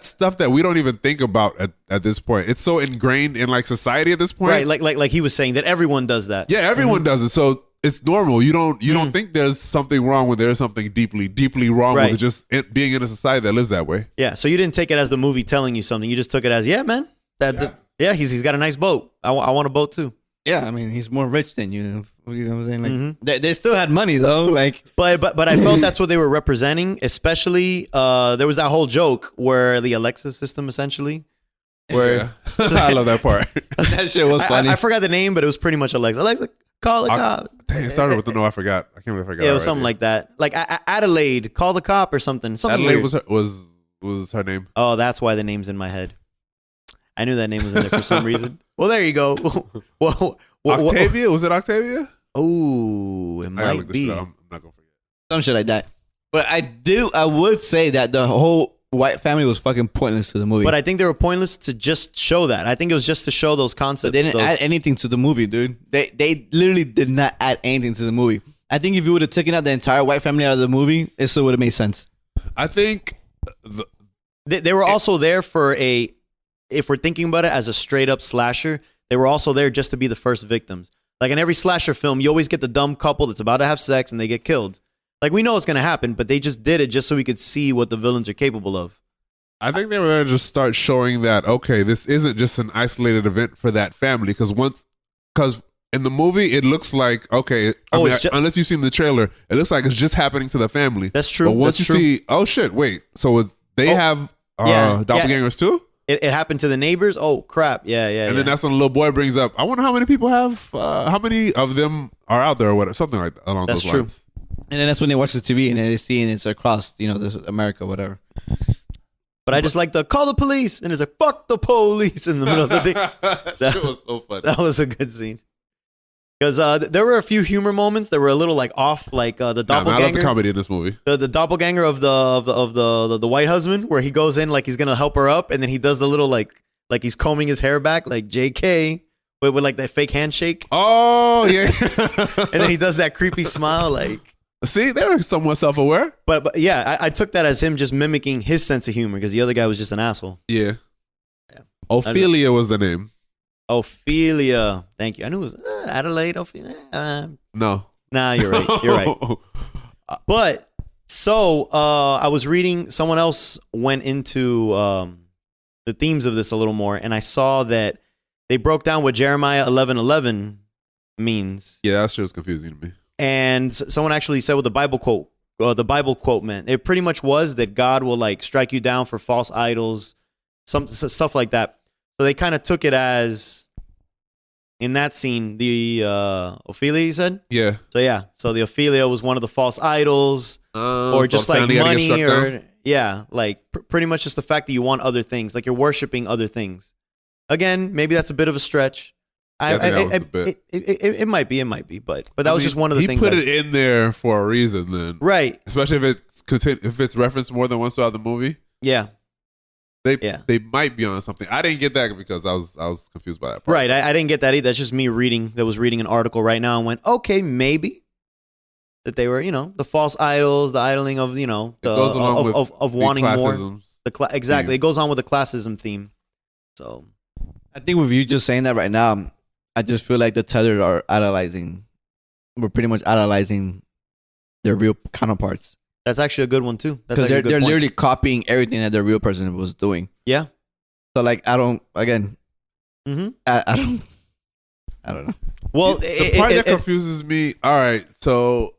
stuff that we don't even think about at this point. It's so ingrained in like society at this point. Right, like he was saying that everyone does that. Yeah, everyone does it. So it's normal. You don't think there's something wrong when there's something deeply wrong Right. with just being in a society that lives that way. Yeah, so you didn't take it as the movie telling you something. You just took it as, yeah, man. He's got a nice boat. I want a boat too. Yeah, I mean, he's more rich than you. You know what I'm saying? Like, they still had money though. Like, But I felt that's what they were representing. Especially, there was that whole joke where the Alexa system, essentially, where Yeah. I love that part. that shit was funny. I forgot the name, but it was pretty much Alexa. Alexa, call the cop. Dang, it started with the no. I forgot. I can't believe I forgot. Yeah, it was something like that. Like Adelaide, call the cop or something. Something Adelaide weird. was her name. Oh, that's why the name's in my head. I knew that name was in there for some reason. Well, there you go. Octavia? Was it Octavia? Oh, it I gotta might look this be. shit up. I'm not gonna forget. Some shit like that. But I would say that the whole white family was fucking pointless to the movie. But I think they were pointless to just show that. I think it was just to show those So concepts. they didn't those- add anything to the movie, dude. They literally did not add anything to the movie. I think if you would have taken out the entire white family out of the movie, it still would have made sense. I think They were also there for if we're thinking about it as a straight up slasher, they were also there just to be the first victims. Like in every slasher film, you always get the dumb couple that's about to have sex and they get killed. Like we know it's going to happen, but they just did it just so we could see what the villains are capable of. I think they were there to just start showing that, okay, this isn't just an isolated event for that family. Because in the movie, it looks like, okay, unless you've seen the trailer, it looks like it's just happening to the family. That's true. But once That's you true. see, oh shit, wait, so they have doppelgangers too? It happened to the neighbors. Oh crap! Yeah. And then that's when the little boy brings up, I wonder how many people how many of them are out there or whatever, something like along That's those true. lines. And then that's when they watch the TV and they see it's across, this America, whatever. But I just like the call the police and it's like fuck the police in the middle of the thing. That shit was so funny. That was a good scene. Because there were a few humor moments that were a little like off, like the I love the doppelganger, comedy in this movie. the doppelganger of the white husband, where he goes in like he's gonna help her up, and then he does the little like he's combing his hair back, like JK, with like that fake handshake, Oh yeah. and then he does that creepy smile, like. See, they were somewhat self-aware. But yeah, I took that as him just mimicking his sense of humor because the other guy was just an asshole. Yeah. Yeah. Ophelia was the name. Ophelia, thank you. I knew it was Adelaide. Ophelia. No. Nah, you're right. You're right. But so I was reading. Someone else went into the themes of this a little more, and I saw that they broke down what Jeremiah 11:11 means. Yeah, that shit was confusing to me. And someone actually said what the Bible quote meant. It pretty much was that God will like strike you down for false idols stuff like that. So they kind of took it as, in that scene, the Ophelia, you said? Yeah. So yeah, so the Ophelia was one of the false idols, or just so like finally gotta get money, struck or down? yeah, like pretty much just the fact that you want other things, like you're worshiping other things. Again, maybe that's a bit of a stretch. Yeah, I think that was a bit. It might be, but that was just one of the he things. He put it in there for a reason, then, right? Especially if it's referenced more than once throughout the movie. Yeah, they might be on something. I didn't get that because I was confused by that part. Right, I didn't get that either. That's just me reading an article right now and went, okay, maybe that they were, the false idols, the idling of, of wanting more. Exactly, it goes on with the classism theme. So, I think with you just saying that right now, I just feel like the tethered are idolizing. We're pretty much idolizing their real counterparts. That's actually a good one too. Because they're literally copying everything that the real person was doing. Yeah. So like I don't know. Well, the part that confuses me. All right, so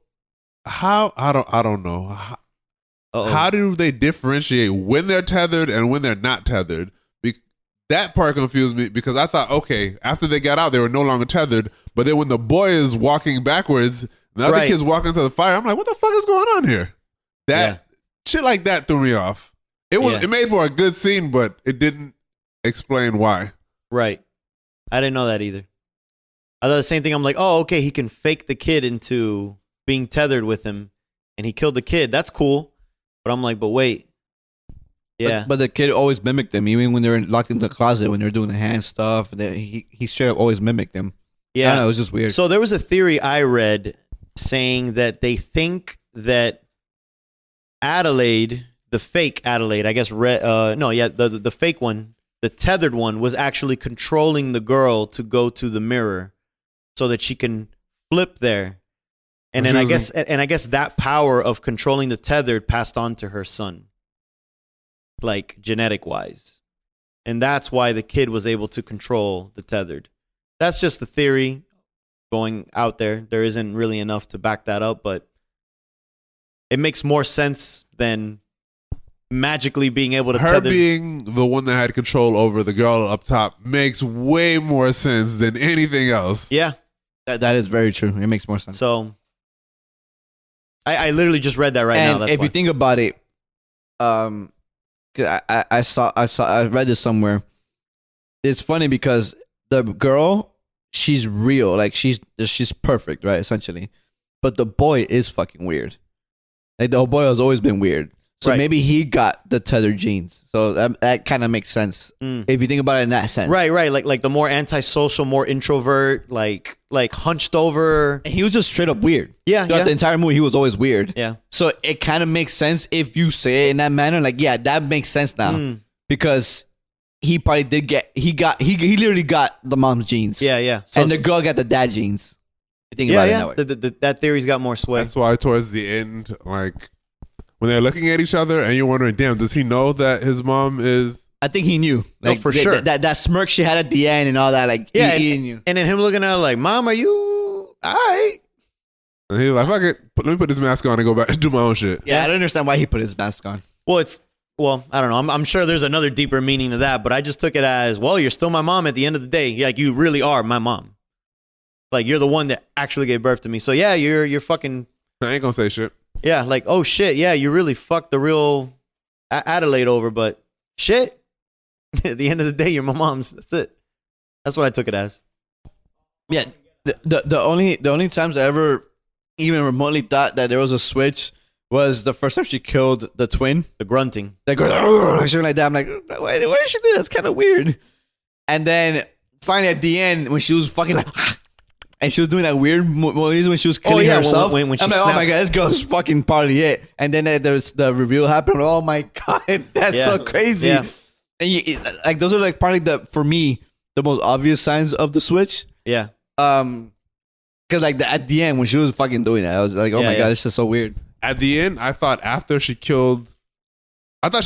how I don't know. How do they differentiate when they're tethered and when they're not tethered? That part confused me because I thought, okay, after they got out, they were no longer tethered. But then when the boy is walking backwards, the other kid's walking to the fire, I'm like, what the fuck is going on here? Shit like that threw me off. It made for a good scene, but it didn't explain why. Right. I didn't know that either. I thought the same thing. I'm like, oh, okay, he can fake the kid into being tethered with him, and he killed the kid. That's cool. But I'm like, but wait. Yeah. But the kid always mimicked them, even when they were locked in the closet, when they were doing the hand stuff. He straight up always mimicked them. Yeah. I don't know, it was just weird. So there was a theory I read saying that they think that Adelaide, the fake Adelaide, I guess, the fake one, the tethered one, was actually controlling the girl to go to the mirror so that she can flip there. And then I guess that power of controlling the tethered passed on to her son, like genetic wise. And that's why the kid was able to control the tethered. That's just the theory going out there. There isn't really enough to back that up, but it makes more sense than magically being able to tether. Being the one that had control over the girl up top makes way more sense than anything else. Yeah. That is very true. It makes more sense. So I literally just read that now. That's if you think about it, I read this somewhere. It's funny because the girl, she's real, like she's perfect, right? Essentially, but the boy is fucking weird. Like the boy has always been weird. So maybe he got the tethered genes. So that kind of makes sense if you think about it in that sense. Right. Like the more antisocial, more introvert, like hunched over. And he was just straight up weird. Yeah. Throughout the entire movie, he was always weird. Yeah. So it kind of makes sense if you say it in that manner. Like, yeah, that makes sense now because he probably did get he literally got the mom's genes. Yeah. So, and the girl got the dad genes. You think about it that way. That theory's got more sway. That's why towards the end, like, when they're looking at each other and you're wondering, damn, does he know that his mom is... I think he knew. Like, for sure. That smirk she had at the end and all that, like, he knew. And then him looking at her like, Mom, are you all right? And he was like, fuck it, let me put this mask on and go back and do my own shit. Yeah, I don't understand why he put his mask on. Well, I don't know. I'm sure there's another deeper meaning to that, but I just took it as, well, you're still my mom at the end of the day. Like, you really are my mom. Like, you're the one that actually gave birth to me. So, yeah, you're fucking... I ain't gonna say shit. Yeah, like, oh shit, yeah, you really fucked the real Adelaide over, but shit, at the end of the day, you're my mom's. That's it. That's what I took it as. Yeah, the only times I ever even remotely thought that there was a switch was the first time she killed the twin. The grunting. Like, something like that. I'm like, why did she do that? That's kind of weird. And then finally at the end, when she was fucking like... And she was doing that weird movies when she was killing herself. When she I'm like, snaps. oh my God, this girl's fucking probably it. And then there's the reveal happened. Oh my God, that's so crazy. Yeah. And like those are like probably for me, the most obvious signs of the switch. Yeah. Because like at the end when she was fucking doing that, I was like, oh my God, this is so weird. At the end, I thought she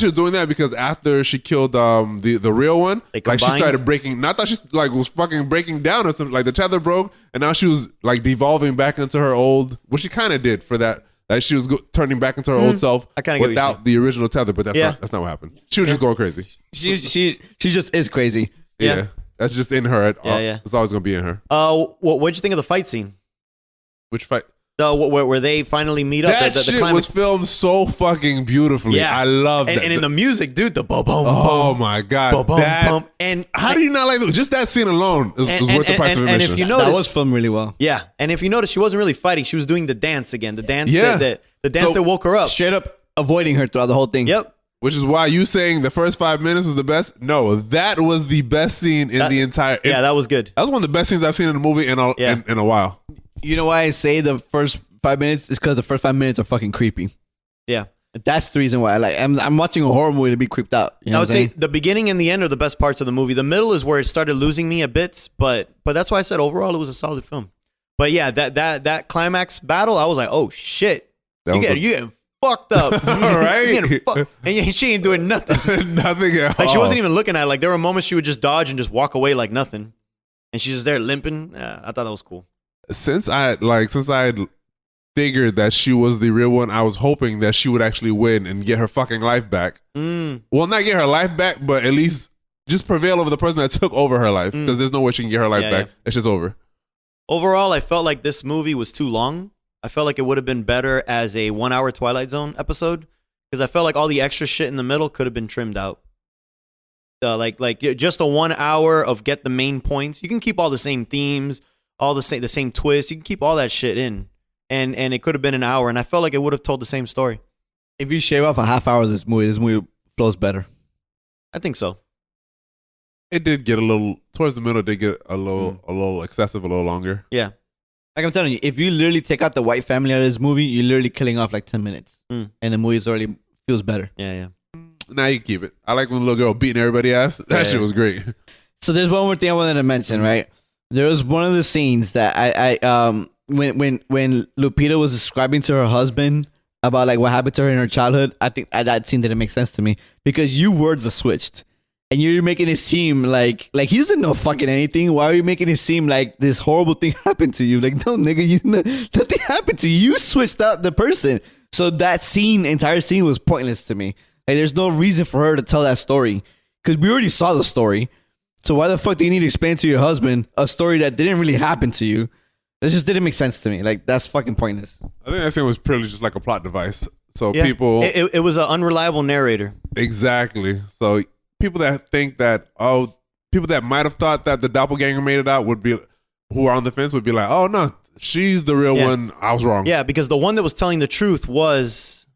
was doing that because after she killed the real one, like she started breaking. I thought she like was fucking breaking down or something. Like the tether broke, and now she was like devolving back into her old. Well, she kind of did for that that she was turning back into her old self I kinda get what you're without the original tether, but that's not what happened. She was just going crazy. She just is crazy. Yeah. That's just in her. Yeah. It's always gonna be in her. What'd you think of the fight scene? Which fight? Where they finally meet up. That the shit climax was filmed so fucking beautifully. Yeah. I love that. And in the music, dude, the boom, boom, oh boom, my god, boom, boom, that, boom. And how do you not like just that scene alone is worth the price of admission. and if you That notice, was filmed really well. yeah, and if you notice, she wasn't really fighting. She was doing the dance again. The dance Yeah. the dance that woke her up. Straight up avoiding her throughout the whole thing. Yep. Which is why you saying the first 5 minutes was the best. No, that was the best scene in the entire. Yeah, that was good. That was one of the best scenes I've seen in a movie in a while. You know why I say the first 5 minutes is because the first 5 minutes are fucking creepy. Yeah. That's the reason why I'm watching a horror movie to be creeped out. You know I would say the beginning and the end are the best parts of the movie. The middle is where it started losing me a bit, but that's why I said overall it was a solid film. But yeah, that climax battle, I was like, oh shit, you getting fucked up, right? And she ain't doing nothing, nothing at all. Like she wasn't even looking at it. Like there were moments she would just dodge and just walk away like nothing, and she's just there limping. I thought that was cool. Since I had figured that she was the real one, I was hoping that she would actually win and get her fucking life back. Well, not get her life back, but at least just prevail over the person that took over her life, because there's no way she can get her life back. It's just over. Overall, I felt like this movie was too long. I felt like it would have been better as a 1 hour Twilight Zone episode, because I felt like all the extra shit in the middle could have been trimmed out. Like just a 1 hour of get the main points. You can keep all the same themes, all the same twists. You can keep all that shit in, and it could have been an hour. And I felt like it would have told the same story. If you shave off a half hour of this movie flows better. I think so. It did get a little towards the middle. It did get a little excessive, a little longer. Yeah. Like I'm telling you, if you literally take out the white family out of this movie, you're literally killing off like 10 minutes. And the movie already feels better. Yeah. Now you can keep it. I like when the little girl beating everybody's ass. That shit was great. So there's one more thing I wanted to mention, right? There was one of the scenes that when Lupita was describing to her husband about like what happened to her in her childhood, I think that scene didn't make sense to me, because you were the switched. And you're making it seem like he doesn't know fucking anything. Why are you making it seem like this horrible thing happened to you? Like, no, nigga, nothing happened to you. You switched out the person. So that entire scene was pointless to me. Like, there's no reason for her to tell that story, because we already saw the story. So why the fuck do you need to explain to your husband a story that didn't really happen to you? This just didn't make sense to me. Like, that's fucking pointless. I think that scene was purely just like a plot device. So people... It was an unreliable narrator. Exactly. So... people that think that, people that might have thought that the doppelganger made it out who are on the fence would be like, oh no, she's the real one. I was wrong. Yeah, because the one that was telling the truth was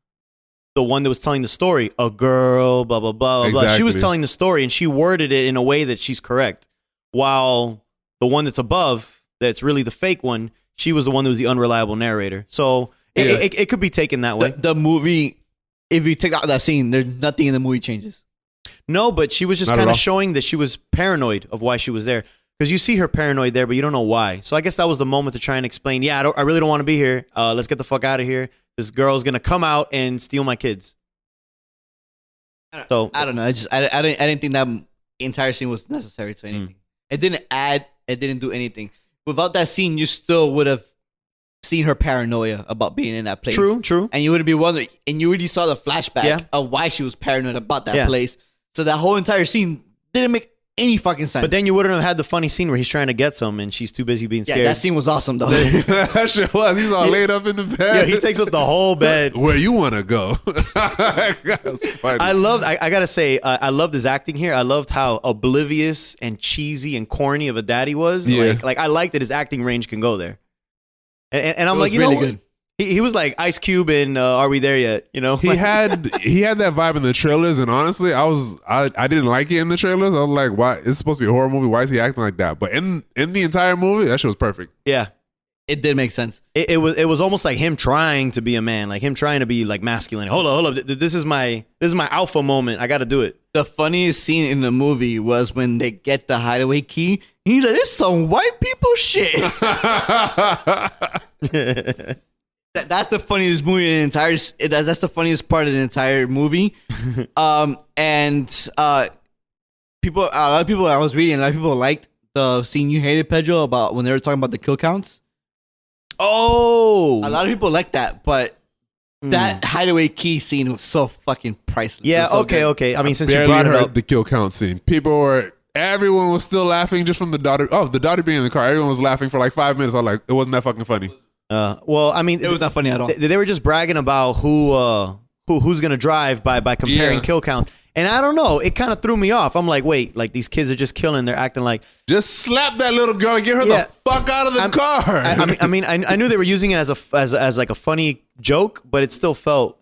the one that was telling the story. A girl, blah, blah, blah, exactly. blah. She was telling the story, and she worded it in a way that she's correct. While the one that's above, that's really the fake one, she was the one that was the unreliable narrator. So it could be taken that way. The movie, if you take out that scene, there's nothing in the movie changes. No, but she was just kind of showing that she was paranoid of why she was there. Because you see her paranoid there, but you don't know why. So I guess that was the moment to try and explain, I really don't want to be here. Let's get the fuck out of here. This girl's going to come out and steal my kids. I don't know. I didn't think that entire scene was necessary to anything. It didn't add, it didn't do anything. Without that scene, you still would have seen her paranoia about being in that place. True. And you would be wondering, and you already saw the flashback of why she was paranoid about that place. So that whole entire scene didn't make any fucking sense. But then you wouldn't have had the funny scene where he's trying to get some and she's too busy being scared. Yeah, that scene was awesome though. That shit was. He's all laid up in the bed. Yeah, he takes up the whole bed. Where you want to go? I gotta say, I loved his acting here. I loved how oblivious and cheesy and corny of a dad he was. Yeah. Like I liked that his acting range can go there. And I'm like, really good. He was like Ice Cube in Are We There Yet? You know, he had that vibe in the trailers, and honestly, I didn't like it in the trailers. I was like, why? It's supposed to be a horror movie. Why is he acting like that? But in the entire movie, that shit was perfect. Yeah, it did make sense. It was almost like him trying to be a man, like him trying to be like masculine. Hold up. This is my alpha moment. I got to do it. The funniest scene in the movie was when they get the hideaway key. He's like, "This is some white people shit." That's the funniest movie in the entire. That's the funniest part of the entire movie. A lot of people I was reading, a lot of people liked the scene you hated, Pedro, about when they were talking about the kill counts. Oh, a lot of people liked that, but That hideaway key scene was so fucking priceless. It Yeah, was so okay, good. okay. I mean, since you Barely brought it heard up, the kill count scene. Everyone was still laughing just from the daughter. Oh, the daughter being in the car. Everyone was laughing for like 5 minutes. I was like, it wasn't that fucking funny. well, I mean, It was not funny at all. they were just bragging about who's gonna drive by comparing Yeah. kill counts, and I don't know. It kind of threw me off. I'm like, wait, like these kids are just killing. They're acting like. Just slap that little girl and get her Yeah. the fuck out of the car. I mean, I knew they were using it as like a funny joke, but it still felt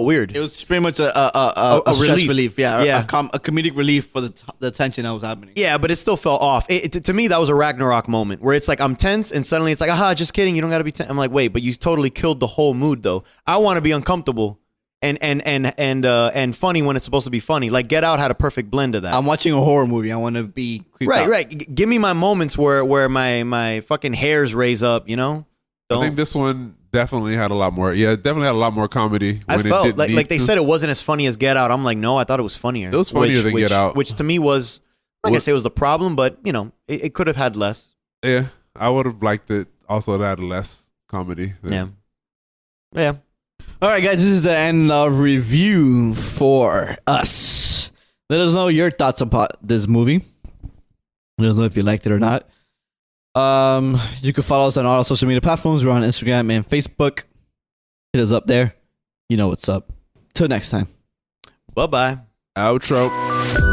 weird. It was pretty much a stress relief. relief. Yeah, Yeah. a comedic relief for the tension that was happening. Yeah, but it still felt off. To me, that was a Ragnarok moment where it's like I'm tense, and suddenly it's like, aha, just kidding. You don't got to be tense. I'm like, wait, but you totally killed the whole mood, though. I want to be uncomfortable and funny when it's supposed to be funny. Like Get Out had a perfect blend of that. I'm watching a horror movie. I want to be creeped out. Right. Give me my moments where my fucking hairs raise up. You know. I think this one definitely had a lot more. Yeah, it definitely had a lot more comedy. I when it felt didn't like need they to. said it wasn't as funny as Get Out. I'm like, no, I thought it was funnier. It was funnier than Get Out. which to me was, I'm not gonna say it was the problem, but you know, it could have had less. Yeah, I would have liked it. Also, that had less comedy. Yeah. Yeah. All right, guys, this is the end of review for us. Let us know your thoughts about this movie. Let us know if you liked it or not. You can follow us on all our social media platforms. We're on Instagram and Facebook. Hit us up there. You know what's up. Till next time. Bye-bye. Outro.